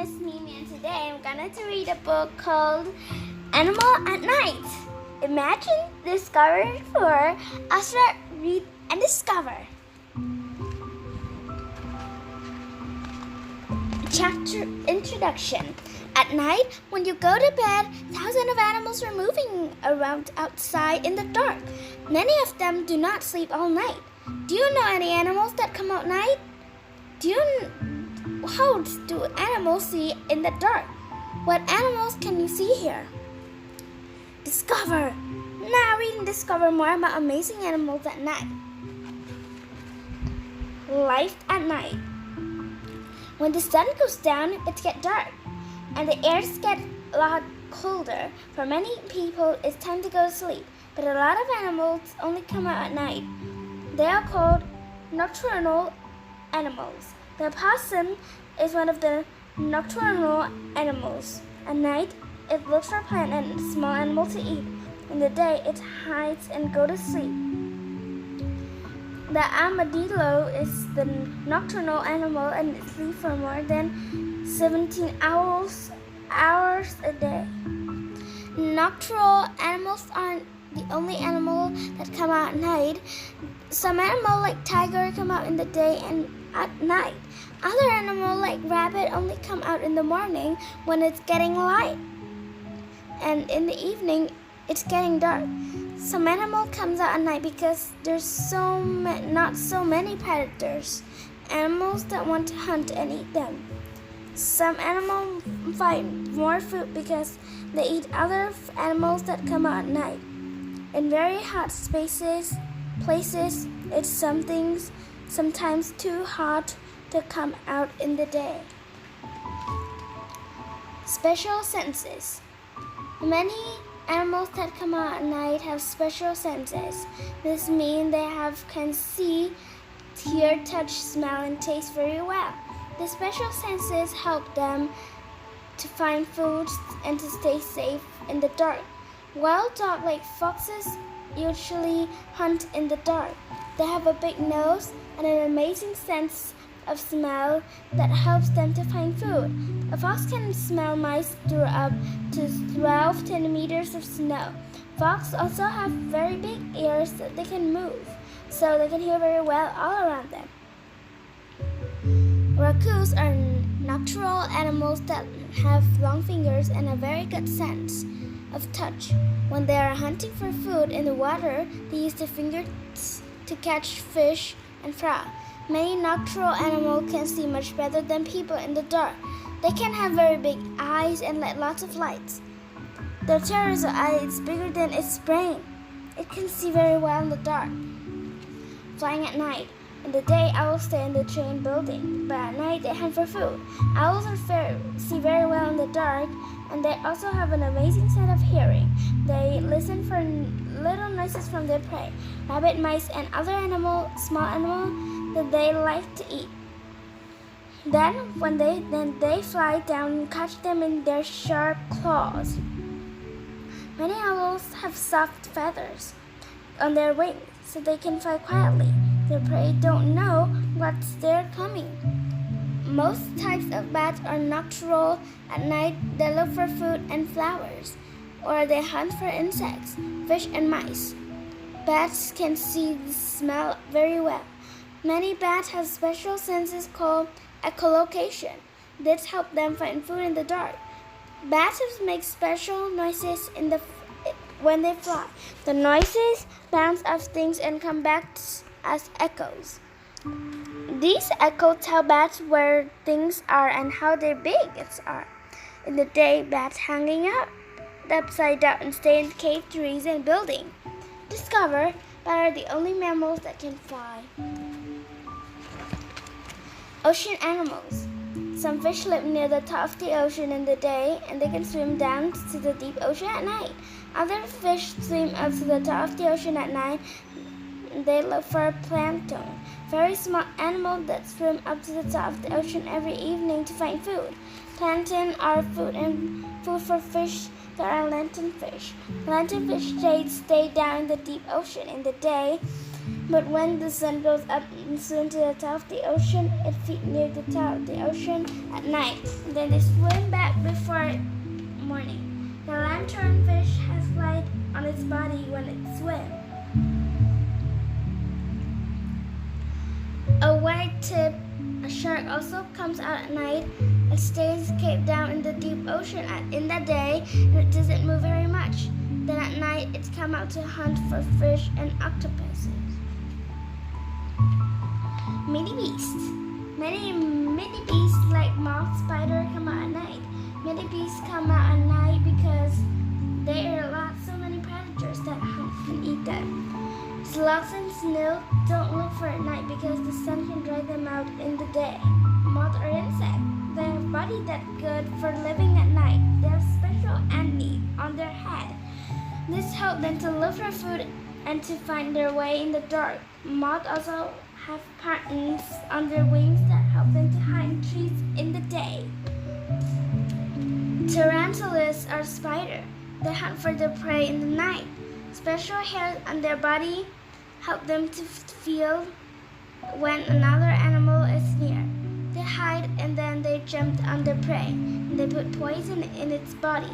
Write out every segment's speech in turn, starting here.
is Mimi and today I'm going to read a book called Animal at Night. Imagine discovery for us read and discover. Chapter Introduction. At night, when you go to bed, thousands of animals are moving around outside in the dark. Many of them do not sleep all night. Do you know any animals that come out at night? How do animals see in the dark? What animals can you see here? Discover. Now read and discover more about amazing animals at night. Life at night. When the sun goes down, it gets dark, and the air gets a lot colder. For many people, it's time to go to sleep, but a lot of animals only come out at night. They are called nocturnal animals. The opossum is one of the nocturnal animals. At night, it looks for plant and small animal to eat. In the day, it hides and goes to sleep. The armadillo is the nocturnal animal and it sleeps for more than 17 hours a day. Nocturnal animals aren't the only animal that come out at night. Some animals like tiger come out in the day and at night. Other animals like rabbit only come out in the morning when it's getting light. And in the evening, it's getting dark. Some animal comes out at night because there's not so many predators, animals that want to hunt and eat them. Some animals find more food because they eat other animals that come out at night. In very hot places, it's sometimes too hot to come out in the day. Special senses. Many animals that come out at night have special senses. This means they can see, hear, touch, smell, and taste very well. The special senses help them to find food and to stay safe in the dark. Wild dogs like foxes usually hunt in the dark. They have a big nose and an amazing sense of smell that helps them to find food. A fox can smell mice through up to 12 centimeters of snow. Foxes also have very big ears that they can move, so they can hear very well all around them. Raccoons are nocturnal animals that have long fingers and a very good sense of touch. When they are hunting for food in the water, they use their fingers to catch fish and frog. Many nocturnal animals can see much better than people in the dark. They can have very big eyes and let lots of lights. The pterodactyl eye is bigger than its brain. It can see very well in the dark. Flying at night. In the day, owls stay in the train building, but at night they hunt for food. Owls see very well in the dark, and they also have an amazing sense of hearing. They listen for little noises from their prey, rabbit, mice, and other small animals that they like to eat. Then they fly down and catch them in their sharp claws. Many owls have soft feathers on their wings, so they can fly quietly. Their prey don't know what's there coming. Most types of bats are nocturnal. At night, they look for food and flowers, or they hunt for insects, fish, and mice. Bats can see the smell very well. Many bats have special senses called echolocation. This helps them find food in the dark. Bats make special noises when they fly. The noises bounce off things and come back as echoes. These echoes tell bats where things are and how big they are. In the day, bats hanging out upside down and stay in cave trees and buildings. Discover bats are the only mammals that can fly. Ocean animals. Some fish live near the top of the ocean in the day, and they can swim down to the deep ocean at night. Other fish swim up to the top of the ocean at night. They look for plankton, very small animals that swim up to the top of the ocean every evening to find food. Plankton are food for fish that are lanternfish. Lanternfish stay down in the deep ocean in the day. But when the sun goes up soon to the top of the ocean, it feeds near the top of the ocean at night. And then they swim back before morning. The lanternfish has light on its body when it swims. A white-tipped shark also comes out at night. It stays caved down in the deep ocean in the day, and it doesn't move very much. Then at night, it comes out to hunt for fish and octopuses. Many beasts. Many beasts like moth, spider come out at night. Many beasts come out at night because there are so many predators that hunt and eat them. Slugs and snails don't look for at night because the sun can dry them out in the day. Moths are insects. They have bodies that good for living at night. They have special antennae on their head. This helps them to look for food and to find their way in the dark. Moths also have patterns on their wings that help them to hide in trees in the day. Tarantulas are spiders. They hunt for their prey in the night. Special hairs on their body help them to feel when another animal is near. They hide and then they jump on their prey. And they put poison in its body.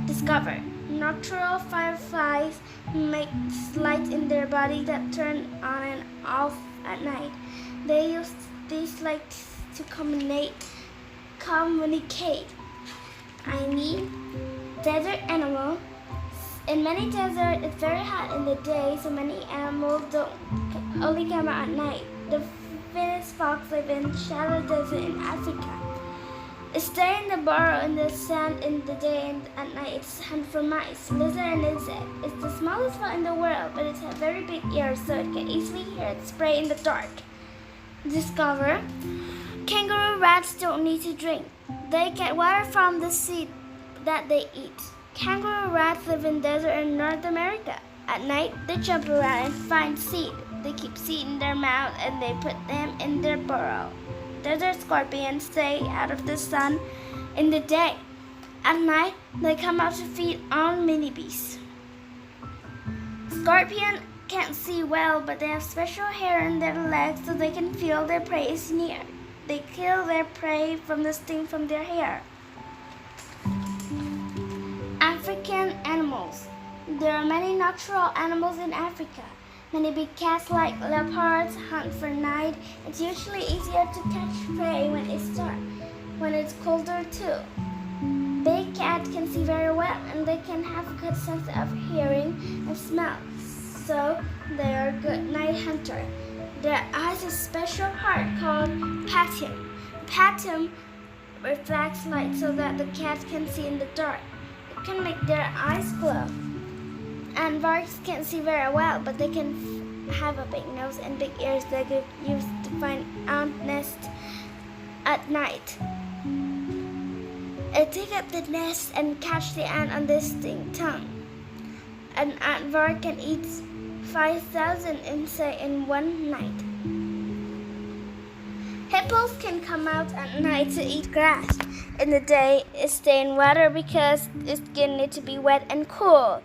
Discover. Nocturnal fireflies make lights in their body that turn on and off at night. They use these lights to communicate. Desert animal. In many deserts, it's very hot in the day, so many animals only come out at night. The Finnish fox live in shallow desert in Africa. It stays in the burrow in the sand in the day, and at night it's hunt for mice, lizard, and insect. It's the smallest one in the world, but it has very big ears, so it can easily hear its prey in the dark. Discover. Kangaroo rats don't need to drink. They get water from the seed that they eat. Kangaroo rats live in desert in North America. At night, they jump around and find seed. They keep seed in their mouth and they put them in their burrow. Desert scorpions stay out of the sun in the day. At night, they come out to feed on mini beasts. Scorpions can't see well, but they have special hair in their legs so they can feel their prey is near. They kill their prey from the sting from their hair. African animals. There are many nocturnal animals in Africa. Many big cats like leopards hunt for night. It's usually easier to catch prey when it's dark, when it's colder too. Big cats can see very well and they can have a good sense of hearing and smell, so they are a good night hunter. Their eyes have a special part called patum. Patum reflects light so that the cats can see in the dark. It can make their eyes glow. And varks can't see very well, but they can have a big nose and big ears they could use to find ant nests at night. It dig up the nest and catch the ant on their sting tongue. An ant vark can eat 5,000 insects in one night. Hippos can come out at night to eat grass. In the day, it stays in water because its skin needs to be wet and cool.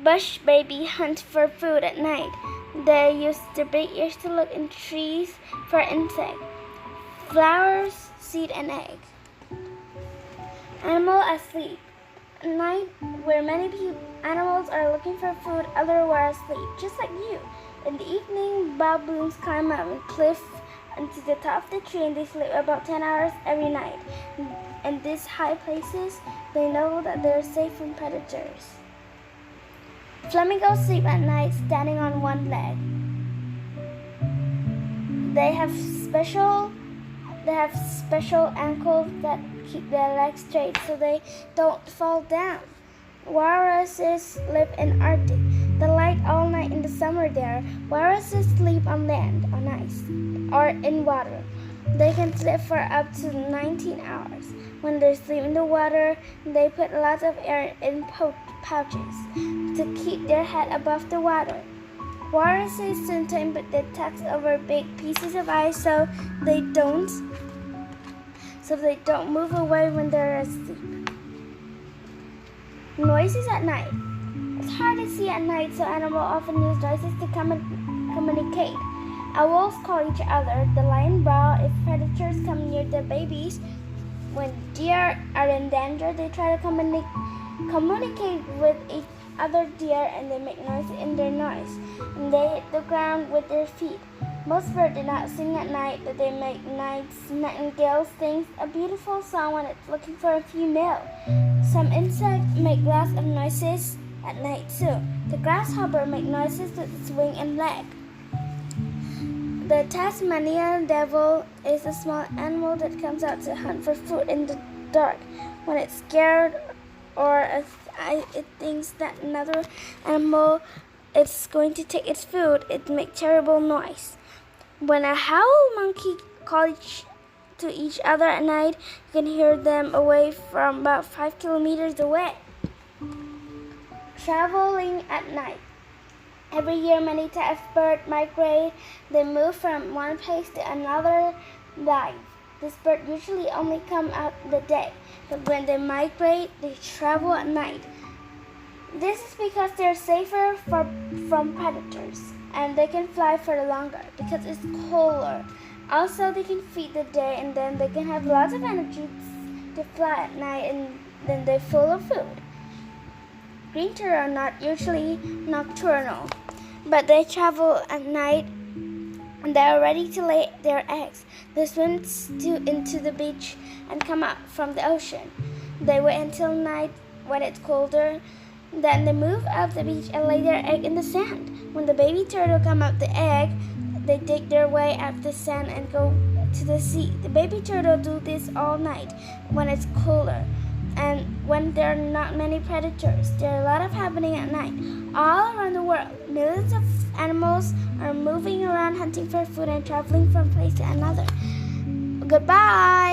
Bush baby hunt for food at night. They use their big ears to look in trees for insects, flowers, seed, and eggs. Animal asleep. At night, where many animals are looking for food, others are asleep, just like you. In the evening, baboons climb up a cliff into the top of the tree and they sleep about 10 hours every night. In these high places, they know that they are safe from predators. Flamingos sleep at night standing on one leg. They have special ankles that keep their legs straight so they don't fall down. Walruses live in Arctic. They lie all night in the summer there. Walruses sleep on land, on ice, or in water. They can sleep for up to 19 hours. When they sleep in the water, they put lots of air in pouches to keep their head above the water. Walruses sometimes put their tusks over big pieces of ice so they don't move away when they're asleep. Noises at night. It's hard to see at night, so animals often use noises to communicate. Owls call each other. The lion roars if predators come near the babies. When deer are in danger, they try to communicate with each other deer, and they make noise in their noise, and they hit the ground with their feet. Most birds do not sing at night, but they make nightingale sings a beautiful song when it's looking for a female. Some insects make lots of noises at night too. The grasshopper makes noises with its wing and leg. The Tasmanian devil is a small animal that comes out to hunt for food in the dark. When it's scared or it thinks that another animal is going to take its food, it makes terrible noise. When a howl monkey calls to each other at night, you can hear them away from about 5 kilometers away. Traveling at night. Every year, many types of birds migrate. They move from one place to another live. This bird usually only come out in the day, but when they migrate, they travel at night. This is because they're safer from predators, and they can fly for longer because it's cooler. Also, they can feed the day, and then they can have lots of energy to fly at night, and then they're full of food. Green turtle are not usually nocturnal, but they travel at night and they are ready to lay their eggs. They swim into the beach and come out from the ocean. They wait until night when it's colder. Then they move out the beach and lay their egg in the sand. When the baby turtle come out the egg, they dig their way out the sand and go to the sea. The baby turtle do this all night when it's cooler. And when there are not many predators, there are a lot of happening at night. All around the world, millions of animals are moving around hunting for food and traveling from place to another. Goodbye!